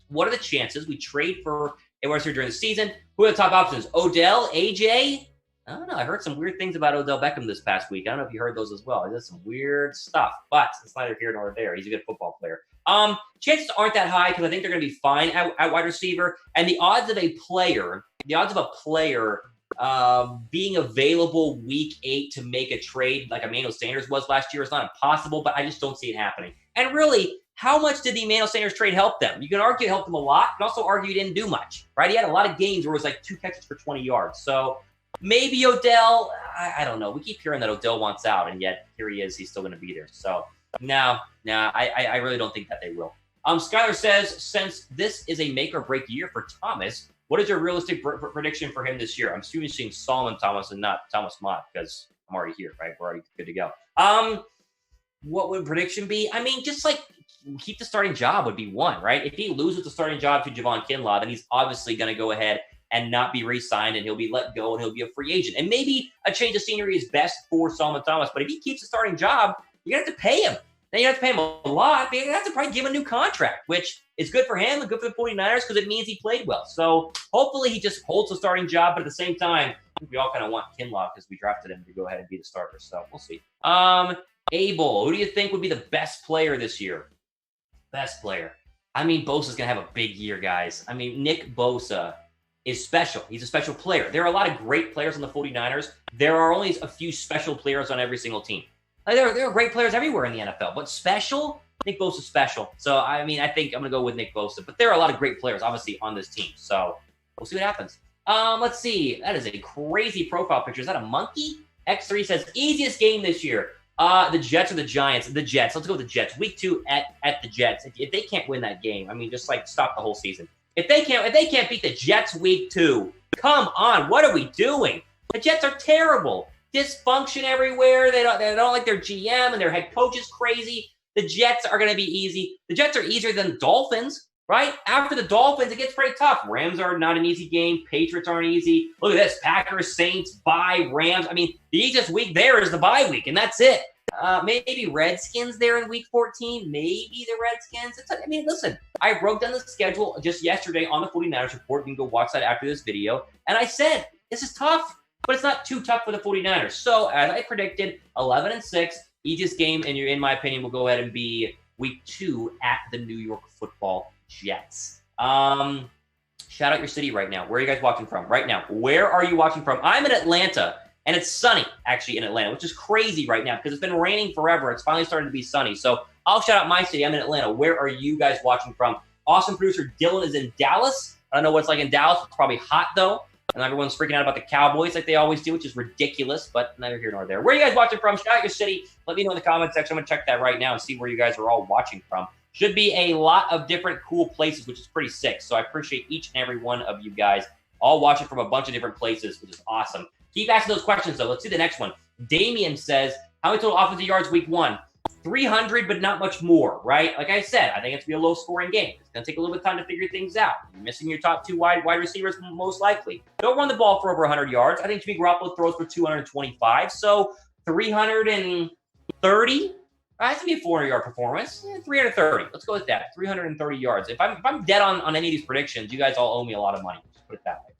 what are the chances we trade for a wide receiver during the season? Who are the top options? Odell, AJ? I don't know. I heard some weird things about Odell Beckham this past week. I don't know if you heard those as well. He does some weird stuff, but it's neither here nor there. He's a good football player. Chances aren't that high because I think they're going to be fine at wide receiver. And the odds of a player being available week 8 to make a trade like Emmanuel Sanders was last year is not impossible, but I just don't see it happening. And really, how much did the Emmanuel Sanders trade help them? You can argue it helped them a lot. You can also argue he didn't do much, right? He had a lot of games where it was like 2 catches for 20 yards. So maybe Odell, I don't know. We keep hearing that Odell wants out, and yet here he is. He's still going to be there. So no, I really don't think that they will. Skyler says, since this is a make or break year for Thomas, what is your realistic prediction for him this year? I'm assuming seeing Solomon Thomas and not Thomas Mott because I'm already here, right? We're already good to go. What would prediction be? I mean, just like keep the starting job would be one, right? If he loses the starting job to Javon Kinlaw, then he's obviously going to go ahead and not be re-signed, and he'll be let go, and he'll be a free agent. And maybe a change of scenery is best for Solomon Thomas, but if he keeps the starting job, you're going to have to pay him. Then you have to pay him a lot, but you have to probably give him a new contract, which is good for him and good for the 49ers because it means he played well. So hopefully he just holds the starting job, but at the same time, we all kind of want Kinlaw because we drafted him to go ahead and be the starter. So we'll see. Abel, who do you think would be the best player this year? Best player. I mean, Bosa's going to have a big year, guys. I mean, Nick Bosa is special. He's a special player. There are a lot of great players on the 49ers. There are only a few special players on every single team. Like, there are great players everywhere in the NFL, but special, Nick Bosa's special. So, I mean, I think I'm going to go with Nick Bosa. But there are a lot of great players, obviously, on this team. So, we'll see what happens. Let's see. That is a crazy profile picture. Is that a monkey? X3 says, easiest game this year. The Jets or the Giants? The Jets. Let's go with the Jets. Week 2 at the Jets. If they can't win that game, I mean, just, like, stop the whole season. If they can't beat the Jets week 2, come on. What are we doing? The Jets are terrible. Dysfunction everywhere. They don't like their GM, and their head coach is crazy. The Jets are going to be easy. The Jets are easier than the Dolphins, right? After the Dolphins, it gets pretty tough. Rams are not an easy game. Patriots aren't easy. Look at this. Packers, Saints, bye, Rams. I mean, the easiest week there is the bye week, and that's it. Maybe Redskins there in week 14. Maybe the Redskins. Listen, I wrote down the schedule just yesterday on the 49ers report. You can go watch that after this video. And I said, this is tough, but it's not too tough for the 49ers. So, as I predicted, 11-6, easiest game, and in my opinion, will go ahead and be week 2 at the New York Football Jets. Shout out your city right now. Where are you guys watching from right now? Where are you watching from? I'm in Atlanta, and it's sunny, actually, in Atlanta, which is crazy right now because it's been raining forever. It's finally starting to be sunny. So I'll shout out my city. I'm in Atlanta. Where are you guys watching from? Awesome producer Dylan is in Dallas. I don't know what it's like in Dallas. It's probably hot, though. And everyone's freaking out about the Cowboys like they always do, which is ridiculous, but neither here nor there. Where are you guys watching from? Shout out your city. Let me know in the comment section. I'm going to check that right now and see where you guys are all watching from. Should be a lot of different cool places, which is pretty sick. So I appreciate each and every one of you guys all watching from a bunch of different places, which is awesome. Keep asking those questions, though. Let's see the next one. Damien says, how many total offensive yards week 1? 300, but not much more, right? Like I said, I think it's going to be a low-scoring game. It's going to take a little bit of time to figure things out. You're missing your top 2 wide receivers most likely. Don't run the ball for over 100 yards. I think Jimmy Garoppolo throws for 225, so 330. That's going to be a 400-yard performance. 330. Let's go with that. 330 yards. If I'm dead on any of these predictions, you guys all owe me a lot of money. Just put it that way.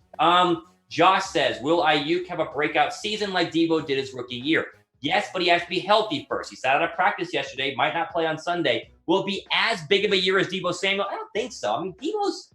Josh says, will Ayuk have a breakout season like Deebo did his rookie year? Yes, but he has to be healthy first. He sat out of practice yesterday, might not play on Sunday. Will it be as big of a year as Deebo Samuel? I don't think so. I mean, Deebo's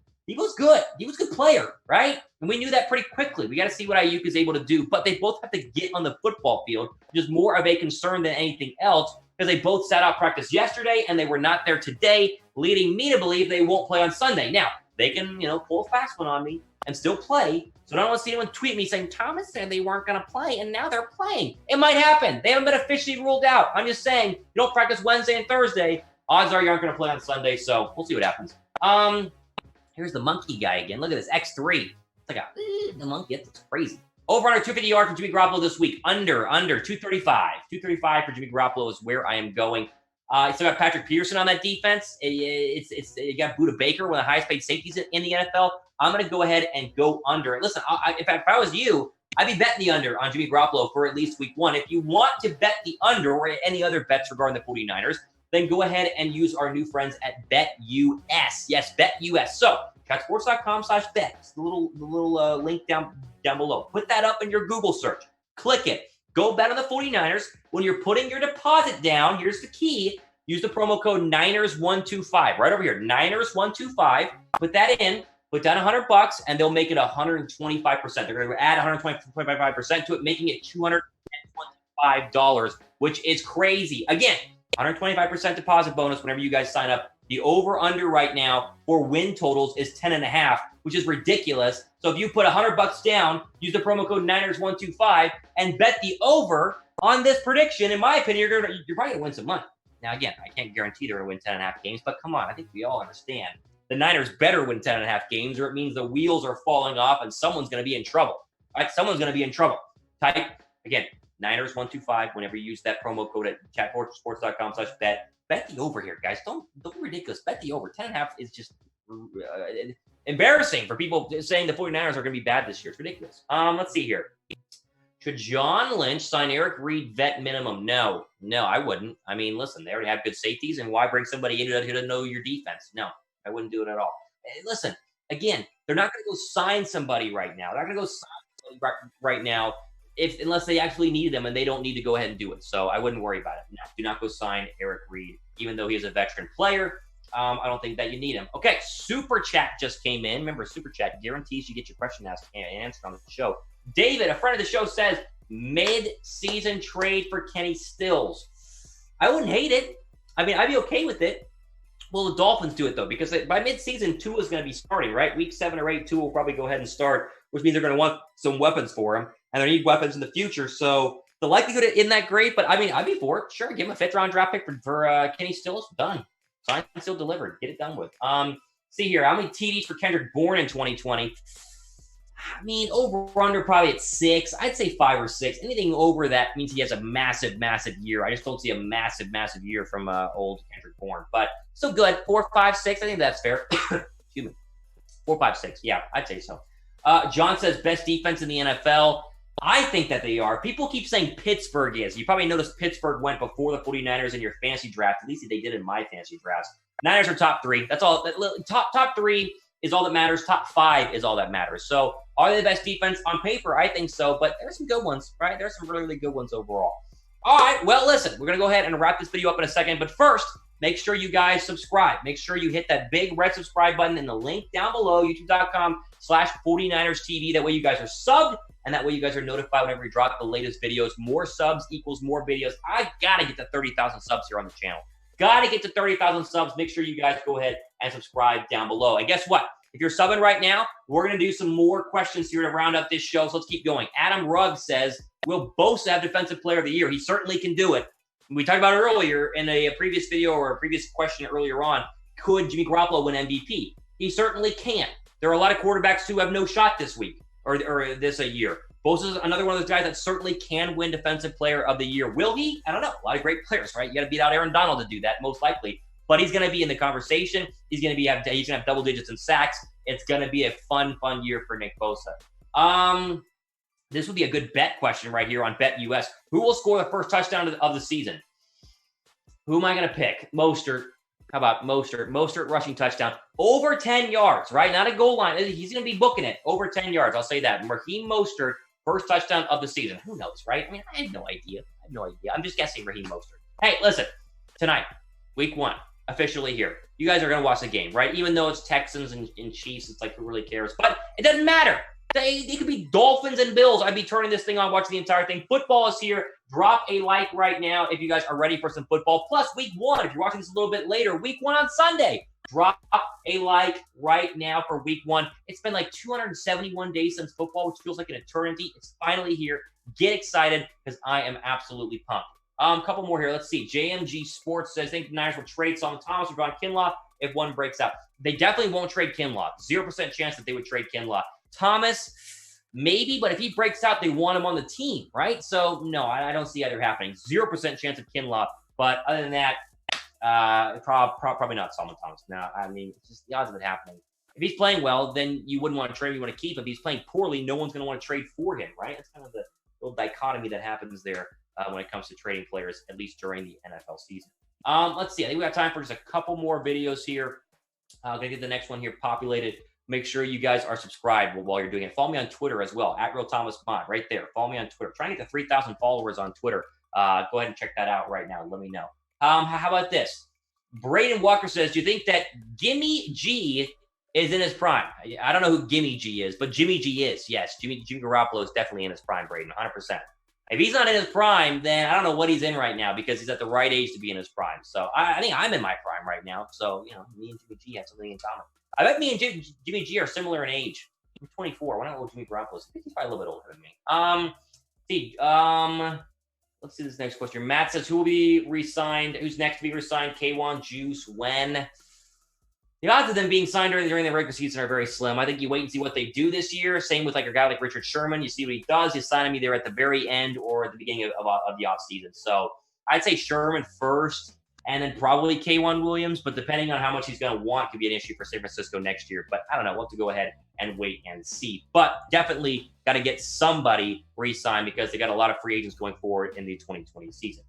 good. Deebo's a good player, right? And we knew that pretty quickly. We got to see what Ayuk is able to do. But they both have to get on the football field, which is more of a concern than anything else because they both sat out practice yesterday and they were not there today, leading me to believe they won't play on Sunday. Now, they can, pull a fast one on me and still play. So I don't want to see anyone tweet me saying, Thomas said they weren't going to play, and now they're playing. It might happen. They haven't been officially ruled out. I'm just saying, you don't practice Wednesday and Thursday, odds are you aren't going to play on Sunday, so we'll see what happens. Here's the monkey guy again. Look at this, X3. It's like the monkey. It's crazy. Over under 250 yards for Jimmy Garoppolo this week. Under 235. 235 for Jimmy Garoppolo is where I am going. You still got Patrick Peterson on that defense. You got Budda Baker, one of the highest paid safeties in the NFL. I'm going to go ahead and go under. Listen, if I was you, I'd be betting the under on Jimmy Garoppolo for at least week 1. If you want to bet the under or any other bets regarding the 49ers, then go ahead and use our new friends at BetUS. Yes, BetUS. So, chatsports.com/bet. It's the little link down below. Put that up in your Google search. Click it. Go bet on the 49ers. When you're putting your deposit down, here's the key. Use the promo code Niners125 right over here. Niners125. Put that in. Put down $100, and they'll make it 125%. They're going to add 125% to it, making it $225, which is crazy. Again, 125% deposit bonus whenever you guys sign up. The over/under right now for win totals is 10.5, which is ridiculous. So if you put $100 down, use the promo code Niners125 and bet the over on this prediction. In my opinion, you're probably going to win some money. Now, again, I can't guarantee they're going to win 10.5 games, but come on, I think we all understand. The Niners better win 10.5 games, or it means the wheels are falling off and someone's going to be in trouble. All right, someone's going to be in trouble. Type, again, Niners125 whenever you use that promo code at chatsports.com/bet. Bet the over here, guys. Don't be ridiculous. Bet the over. 10.5 is just embarrassing for people saying the 49ers are going to be bad this year. It's ridiculous. Let's see here. Should John Lynch sign Eric Reid vet minimum? No, I wouldn't. I mean, listen, they already have good safeties, and why bring somebody in who doesn't know your defense? No, I wouldn't do it at all. Listen, again, they're not going to go sign somebody right now. They're not going to go sign somebody right now unless they actually need them, and they don't need to go ahead and do it. So I wouldn't worry about it. No, do not go sign Eric Reid, even though he is a veteran player. I don't think that you need him. Okay, Super Chat just came in. Remember, Super Chat guarantees you get your question asked and answered on the show. David, a friend of the show, says, mid-season trade for Kenny Stills. I wouldn't hate it. I mean, I'd be okay with it. Well, the Dolphins do it, though, because by mid-season, Tua's going to be starting, right? Week 7 or 8, Tua will probably go ahead and start, which means they're going to want some weapons for him, and they need weapons in the future. So the likelihood isn't that great, but, I mean, I'd be for it. Sure, give him a 5th-round draft pick for Kenny Stills. Done. Signed, still delivered. Get it done with. See here, how many TDs for Kendrick Bourne in 2020? I mean, over/under probably at 6. I'd say 5 or 6. Anything over that means he has a massive, massive year. I just don't see a massive, massive year from old Kendrick Bourne. But still good. 4, 5, 6. I think that's fair. Excuse me. 4, 5, 6. Yeah, I'd say so. John says best defense in the NFL. I think that they are. People keep saying Pittsburgh is. You probably noticed Pittsburgh went before the 49ers in your fantasy draft. At least they did in my fantasy drafts. Niners are top 3. That's all. Top 3 is all that matters. Top 5 is all that matters. So are they the best defense on paper? I think so, but there's some good ones, right? There's some really, really good ones overall. All right, well, listen, we're going to go ahead and wrap this video up in a second, but first, make sure you guys subscribe. Make sure you hit that big red subscribe button in the link down below, youtube.com/49ers TV. That way you guys are subbed, and that way you guys are notified whenever we drop the latest videos. More subs equals more videos. I got to get to 30,000 subs here on the channel. Got to get to 30,000 subs. Make sure you guys go ahead and subscribe down below. And guess what? If you're subbing right now, we're going to do some more questions here to round up this show. So let's keep going. Adam Rugg says, will Bosa have Defensive Player of the Year? He certainly can do it. We talked about earlier in a previous video or a previous question earlier on, could Jimmy Garoppolo win MVP? He certainly can. There are a lot of quarterbacks who have no shot this week or this year. Bosa's another one of those guys that certainly can win Defensive Player of the Year. Will he? I don't know. A lot of great players, right? You got to beat out Aaron Donald to do that, most likely. But he's going to be in the conversation. He's going to have double digits in sacks. It's going to be a fun year for Nick Bosa. This would be a good bet question right here on BetUS. Who will score the first touchdown of the season? Who am I going to pick? Mostert. How about Mostert? Mostert rushing touchdown. Over 10 yards, right? Not a goal line. He's going to be booking it. Over 10 yards. I'll say that. Raheem Mostert, first touchdown of the season. Who knows, right? I mean, I have no idea. I'm just guessing Raheem Mostert. Hey, listen. Tonight, week 1. Officially here. You guys are going to watch the game, right? Even though it's Texans and Chiefs, it's like, who really cares? But it doesn't matter. It could be Dolphins and Bills. I'd be turning this thing on, watching the entire thing. Football is here. Drop a like right now if you guys are ready for some football. Plus, week 1, if you're watching this a little bit later, week 1 on Sunday. Drop a like right now for week 1. It's been like 271 days since football, which feels like an eternity. It's finally here. Get excited because I am absolutely pumped. Couple more here. Let's see. JMG Sports says, I think the Niners will trade Solomon Thomas or Javon Kinlaw if one breaks out. They definitely won't trade Kinlaw. 0% chance that they would trade Kinlaw. Thomas, maybe, but if he breaks out, they want him on the team, right? So, no, I don't see either happening. 0% chance of Kinlaw. But other than that, probably not Solomon Thomas. No, I mean, it's just the odds of it happening. If he's playing well, then you wouldn't want to trade him. You want to keep him. If he's playing poorly, no one's going to want to trade for him, right? That's kind of the little dichotomy that happens there when it comes to trading players, at least during the NFL season. Let's see. I think we got time for just a couple more videos here. I'm going to get the next one here populated. Make sure you guys are subscribed while you're doing it. Follow me on Twitter as well, at Real Thomas Mott, right there. Follow me on Twitter. Trying to get to 3,000 followers on Twitter. Go ahead and check that out right now. Let me know. How about this? Braydon Walker says, do you think that Gimme G is in his prime? I don't know who Gimme G is, but Jimmy G is. Yes, Jimmy Garoppolo is definitely in his prime, Braydon, 100%. If he's not in his prime, then I don't know what he's in right now because he's at the right age to be in his prime. So I think I'm in my prime right now. So, me and Jimmy G have something in common. I bet me and Jimmy G are similar in age. I'm 24. Why not know Jimmy Garoppolo is? I think he's probably a little bit older than me. Let's see this next question. Matt says, who will be re-signed? Who's next to be re-signed? K1, Juice, when? The odds of them being signed during the regular season are very slim. I think you wait and see what they do this year. Same with like a guy like Richard Sherman. You see what he does. You sign him either at the very end or at the beginning of the offseason. So I'd say Sherman first and then probably K1 Williams. But depending on how much he's going to want could be an issue for San Francisco next year. But I don't know. We'll have to go ahead and wait and see. But definitely got to get somebody re-signed because they got a lot of free agents going forward in the 2020 season.